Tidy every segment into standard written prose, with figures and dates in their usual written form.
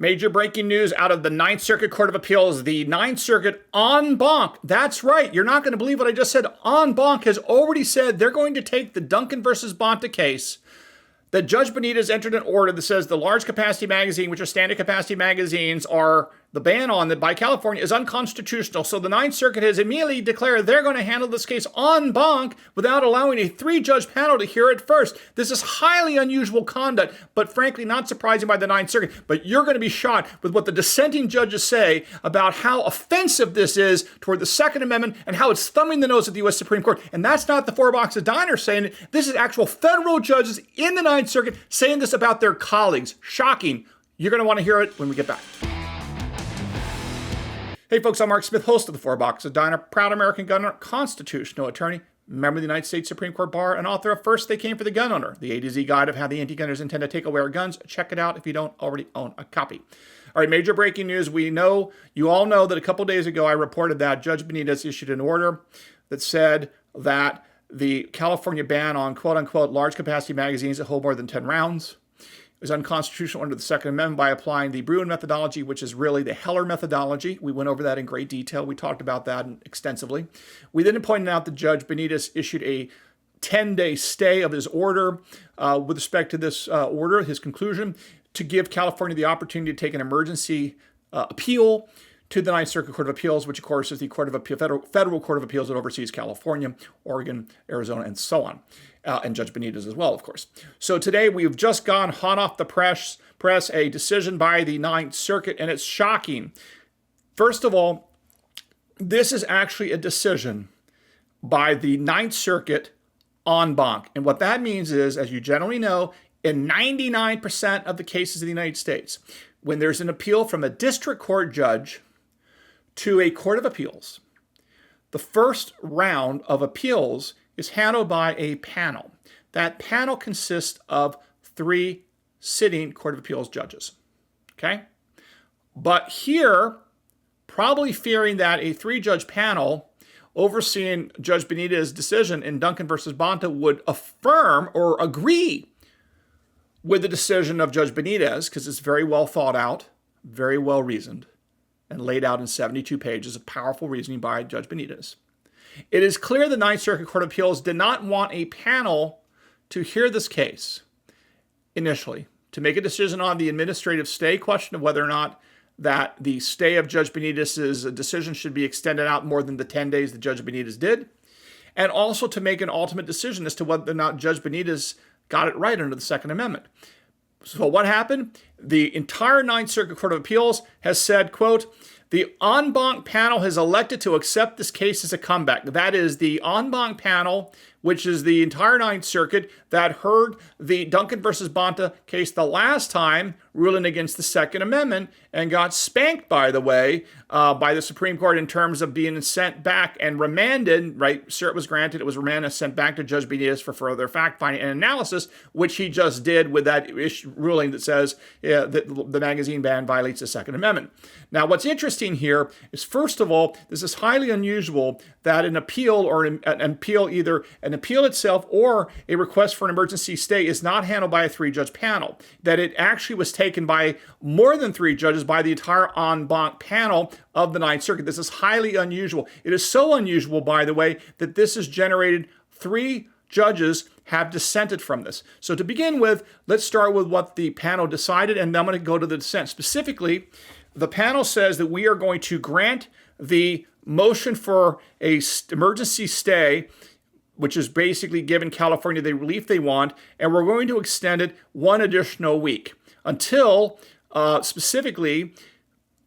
Major breaking news out of the Ninth Circuit Court of Appeals. The Ninth Circuit en banc, that's right, you're not going to believe what I just said, en banc has already said they're going to take the Duncan versus Bonta case that Judge Benitez entered an order that says the large capacity magazine, which are standard capacity magazines, are the ban on that by California is unconstitutional. So the Ninth Circuit has immediately declared they're going to handle this case en banc without allowing a three-judge panel to hear it first. This is highly unusual conduct, but frankly not surprising by the Ninth Circuit. But you're going to be shocked with what the dissenting judges say about how offensive this is toward the Second Amendment and how it's thumbing the nose at the U.S. Supreme Court. And that's not the Four Boxes Diner saying it. This is actual federal judges in the Ninth Circuit saying this about their colleagues. Shocking. You're going to want to hear it when we get back. Hey folks, I'm Mark Smith, host of the Four Boxes Diner, proud American gun owner, constitutional attorney, member of the United States Supreme Court Bar, and author of First They Came for the Gun Owner, the A to Z guide of how the anti-gunners intend to take away our guns. Check it out if you don't already own a copy. All right, major breaking news. You all know that a couple days ago I reported that Judge Benitez issued an order that said that the California ban on quote-unquote large capacity magazines that hold more than 10 rounds is unconstitutional under the Second Amendment by applying the Bruin methodology, which is really the Heller methodology. We went over that in great detail. We talked about that extensively. We then pointed out that Judge Benitez issued a 10-day stay of his order with respect to this order, his conclusion, to give California the opportunity to take an emergency appeal to the Ninth Circuit Court of Appeals, which of course is the federal Court of Appeals that oversees California, Oregon, Arizona, and so on. And Judge Benitez as well, of course. So today we've just gone hot off the press, a decision by the Ninth Circuit, and it's shocking. First of all, this is actually a decision by the Ninth Circuit en banc. And what that means is, as you generally know, in 99% of the cases in the United States, when there's an appeal from a district court judge to a court of appeals, the first round of appeals is handled by a panel. That panel consists of 3 sitting Court of Appeals judges. Okay? But here, probably fearing that a 3-judge panel overseeing Judge Benitez's decision in Duncan versus Bonta would affirm or agree with the decision of Judge Benitez, because it's very well thought out, very well reasoned, and laid out in 72 pages of powerful reasoning by Judge Benitez. It is clear the Ninth Circuit Court of Appeals did not want a panel to hear this case initially, to make a decision on the administrative stay question of whether or not that the stay of Judge Benitez's decision should be extended out more than the 10 days that Judge Benitez did, and also to make an ultimate decision as to whether or not Judge Benitez got it right under the Second Amendment. So what happened? The entire Ninth Circuit Court of Appeals has said, quote, the en banc panel has elected to accept this case as a comeback. That is the en banc panel, which is the entire Ninth Circuit that heard the Duncan versus Bonta case the last time, ruling against the Second Amendment, and got spanked, by the way, by the Supreme Court in terms of being sent back and remanded, right? Cert was granted, it was remanded and sent back to Judge Benitez for further fact-finding and analysis, which he just did with that ruling that says that the magazine ban violates the Second Amendment. Now, what's interesting here is, first of all, this is highly unusual that an appeal or an appeal, either an appeal itself or a request for an emergency stay, is not handled by a 3-judge panel, that it actually was taken by more than 3 judges, by the entire en banc panel of the Ninth Circuit. This is highly unusual. It is so unusual, by the way, that this has generated 3 judges have dissented from this. So to begin with, let's start with what the panel decided, and then I'm going to go to the dissent. Specifically, the panel says that we are going to grant the motion for a emergency stay, which is basically giving California the relief they want, and we're going to extend it 1 additional week until specifically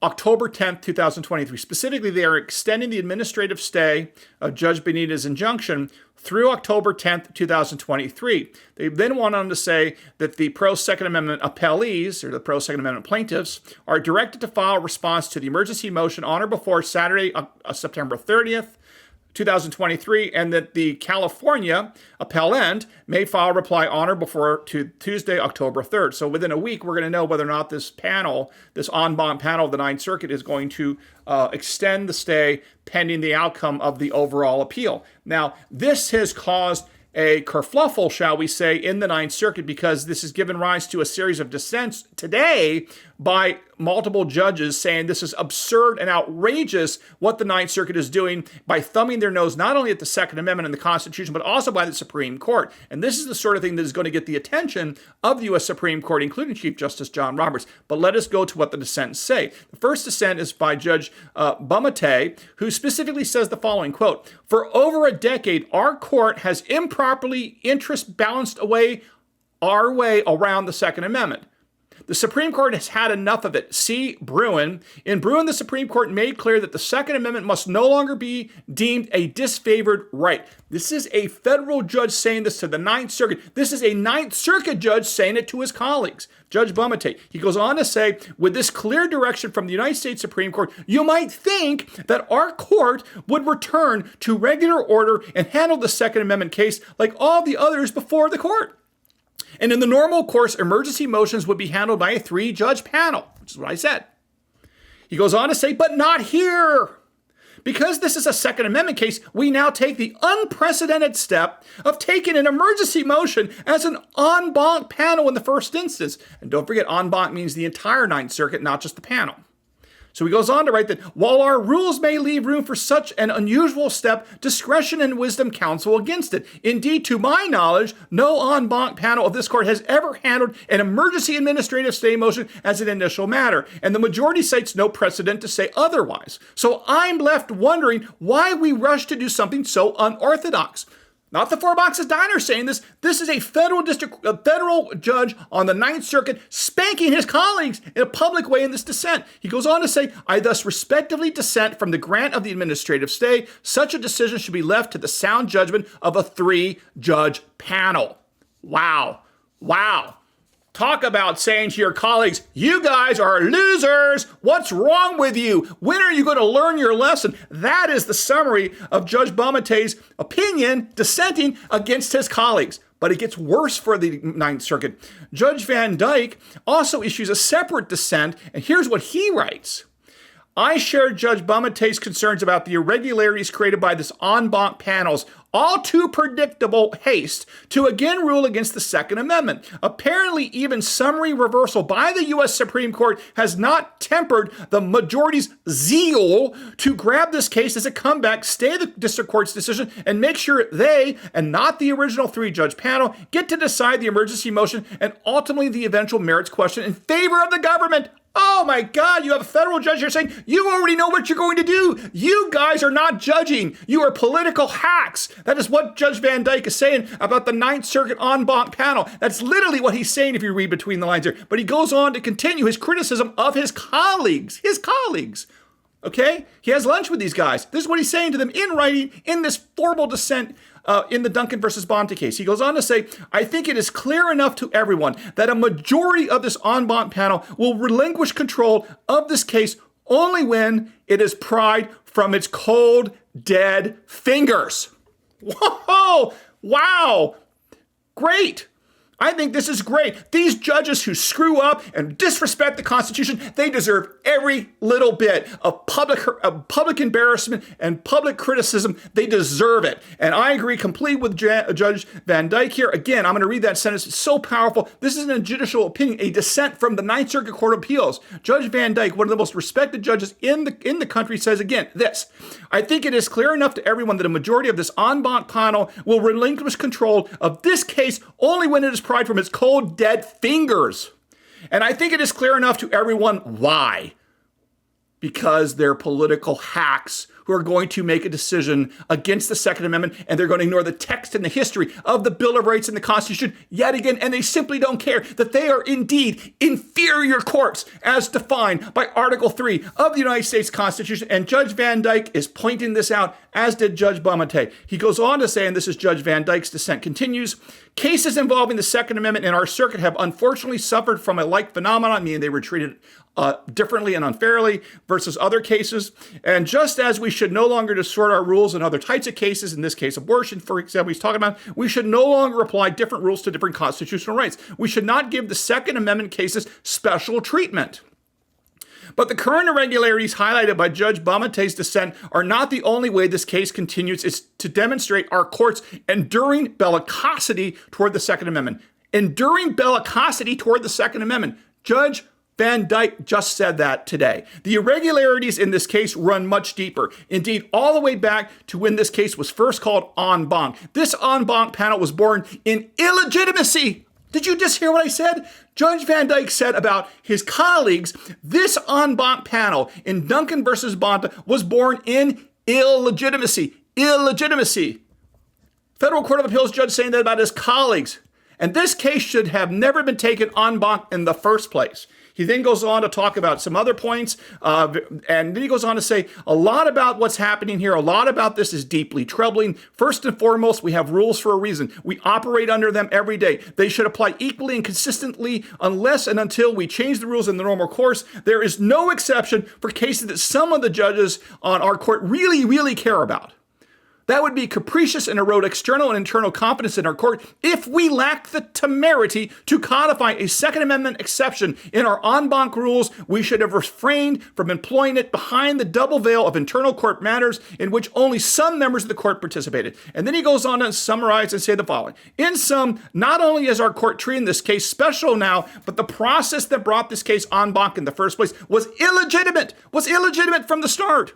October 10th, 2023. Specifically, they are extending the administrative stay of Judge Benitez's injunction through October 10th, 2023. They then went on to say that the pro-Second Amendment appellees, or the pro-Second Amendment plaintiffs, are directed to file a response to the emergency motion on or before Saturday, September 30th, 2023, and that the California appellant may file a reply on or before Tuesday, October 3rd. So within a week, we're going to know whether or not this panel, this en banc panel of the Ninth Circuit, is going to extend the stay pending the outcome of the overall appeal. Now, this has caused a kerfluffle, shall we say, in the Ninth Circuit, because this has given rise to a series of dissents today by multiple judges saying this is absurd and outrageous what the Ninth Circuit is doing by thumbing their nose not only at the Second Amendment and the Constitution, but also by the Supreme Court. And this is the sort of thing that is going to get the attention of the U.S. Supreme Court, including Chief Justice John Roberts. But let us go to what the dissents say. The first dissent is by Judge Bumatay, who specifically says the following, quote, "For over a decade, our court has improperly interest balanced our way around the Second Amendment. The Supreme Court has had enough of it. See Bruin. In Bruin, the Supreme Court made clear that the Second Amendment must no longer be deemed a disfavored right." This is a federal judge saying this to the Ninth Circuit. This is a Ninth Circuit judge saying it to his colleagues. Judge Bumatay. He goes on to say, "With this clear direction from the United States Supreme Court, you might think that our court would return to regular order and handle the Second Amendment case like all the others before the court. And in the normal course, emergency motions would be handled by a 3-judge panel," which is what I said. He goes on to say, "But not here. Because this is a Second Amendment case, we now take the unprecedented step of taking an emergency motion as an en banc panel in the first instance." And don't forget, en banc means the entire Ninth Circuit, not just the panel. So he goes on to write that while our rules may leave room for such an unusual step, discretion and wisdom counsel against it. Indeed, to my knowledge, no en banc panel of this court has ever handled an emergency administrative stay motion as an initial matter, and the majority cites no precedent to say otherwise. So I'm left wondering why we rush to do something so unorthodox. Not the Four Boxes Diner saying this. This is a federal judge on the Ninth Circuit spanking his colleagues in a public way in this dissent. He goes on to say, "I thus respectively dissent from the grant of the administrative stay. Such a decision should be left to the sound judgment of a 3-judge panel." Wow. Wow. Talk about saying to your colleagues, "You guys are losers. What's wrong with you? When are you going to learn your lesson?" That is the summary of Judge Bumatay's opinion dissenting against his colleagues. But it gets worse for the Ninth Circuit. Judge VanDyke also issues a separate dissent, and here's what he writes. "I share Judge Bumatay's concerns about the irregularities created by this en banc panel's all too predictable haste to again rule against the Second Amendment. Apparently, even summary reversal by the U.S. Supreme Court has not tempered the majority's zeal to grab this case as a comeback, stay the district court's decision, and make sure they, and not the original 3-judge panel, get to decide the emergency motion and ultimately the eventual merits question in favor of the government." Oh my God, you have a federal judge here saying, you already know what you're going to do. You guys are not judging. You are political hacks. That is what Judge VanDyke is saying about the Ninth Circuit en banc panel. That's literally what he's saying if you read between the lines here. But he goes on to continue his criticism of his colleagues. Okay? He has lunch with these guys. This is what he's saying to them in writing in this formal dissent in the Duncan versus Bonta case. He goes on to say, "I think it is clear enough to everyone that a majority of this en banc panel will relinquish control of this case only when it is pried from its cold, dead fingers." Whoa! Wow! Great! I think this is great. These judges who screw up and disrespect the Constitution, they deserve every little bit of public embarrassment and public criticism. They deserve it. And I agree completely with Judge VanDyke here. Again, I'm going to read that sentence. It's so powerful. This isn't a judicial opinion, a dissent from the Ninth Circuit Court of Appeals. Judge VanDyke, one of the most respected judges in the country, says again this: "I think it is clear enough to everyone that a majority of this en banc panel will relinquish control of this case only when it is pried from its cold, dead fingers. And I think it is clear enough to everyone why. Because they're political hacks who are going to make a decision against the Second Amendment, and they're going to ignore the text and the history of the Bill of Rights and the Constitution yet again, and they simply don't care that they are indeed inferior courts as defined by Article 3 of the United States Constitution. And Judge VanDyke is pointing this out, as did Judge Bumatay. He goes on to say, and this is Judge VanDyke's dissent continues, "Cases involving the Second Amendment in our circuit have unfortunately suffered from a like phenomenon," meaning they were treated differently and unfairly versus other cases. "And just as we should no longer distort our rules in other types of cases, in this case abortion, for example, he's talking about, we should no longer apply different rules to different constitutional rights. We should not give the Second Amendment cases special treatment. But the current irregularities highlighted by Judge Bumatay's dissent are not the only way this case continues. It's to demonstrate our court's enduring bellicosity toward the Second Amendment." Enduring bellicosity toward the Second Amendment. Judge VanDyke just said that today. The irregularities in this case run much deeper. Indeed, all the way back to when this case was first called en banc. This en banc panel was born in illegitimacy. Did you just hear what I said? Judge VanDyke said about his colleagues, this en banc panel in Duncan versus Bonta was born in illegitimacy. Illegitimacy. Federal Court of Appeals judge saying that about his colleagues. And this case should have never been taken en banc in the first place. He then goes on to talk about some other points, and then he goes on to say a lot about what's happening here. A lot about this is deeply troubling. First and foremost, we have rules for a reason. We operate under them every day. They should apply equally and consistently unless and until we change the rules in the normal course. There is no exception for cases that some of the judges on our court really, really care about. That would be capricious and erode external and internal confidence in our court if we lack the temerity to codify a Second Amendment exception in our en banc rules. We should have refrained from employing it behind the double veil of internal court matters in which only some members of the court participated. And then he goes on to summarize and say the following. In sum, not only is our court treating this case special now, but the process that brought this case en banc in the first place was illegitimate from the start.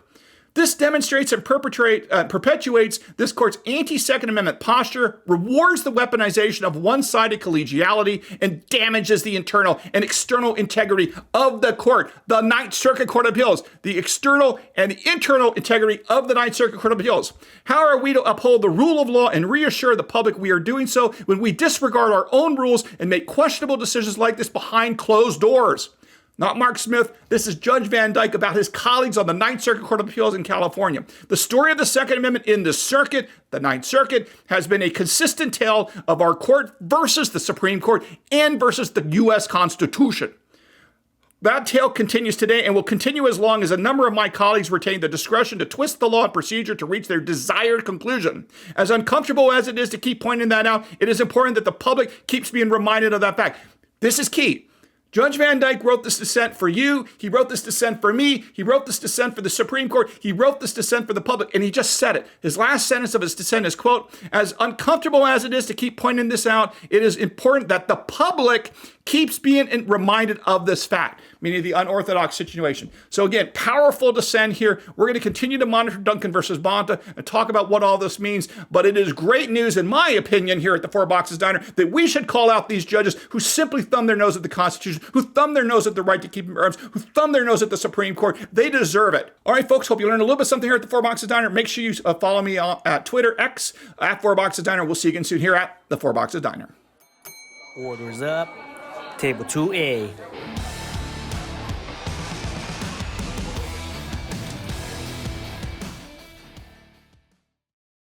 This demonstrates and perpetuates this court's anti-Second Amendment posture, rewards the weaponization of one-sided collegiality, and damages the internal and external integrity of the court, the Ninth Circuit Court of Appeals, the external and the internal integrity of the Ninth Circuit Court of Appeals. How are we to uphold the rule of law and reassure the public we are doing so when we disregard our own rules and make questionable decisions like this behind closed doors? Not Mark Smith. This is Judge VanDyke about his colleagues on the Ninth Circuit Court of Appeals in California. The story of the Second Amendment in the circuit, the Ninth Circuit, has been a consistent tale of our court versus the Supreme Court and versus the U.S. Constitution. That tale continues today and will continue as long as a number of my colleagues retain the discretion to twist the law and procedure to reach their desired conclusion. As uncomfortable as it is to keep pointing that out, it is important that the public keeps being reminded of that fact. This is key. Judge VanDyke wrote this dissent for you. He wrote this dissent for me. He wrote this dissent for the Supreme Court. He wrote this dissent for the public, and he just said it. His last sentence of his dissent is, quote, as uncomfortable as it is to keep pointing this out, it is important that the public keeps being reminded of this fact, meaning the unorthodox situation. So again, powerful dissent here. We're going to continue to monitor Duncan versus Bonta and talk about what all this means. But it is great news, in my opinion, here at the Four Boxes Diner, that we should call out these judges who simply thumb their nose at the Constitution, who thumb their nose at the right to keep arms, who thumb their nose at the Supreme Court. They deserve it. All right, folks, hope you learned a little bit something here at the Four Boxes Diner. Make sure you follow me at Twitter, X, at Four Boxes Diner. We'll see you again soon here at the Four Boxes Diner. Orders up. Table 2A.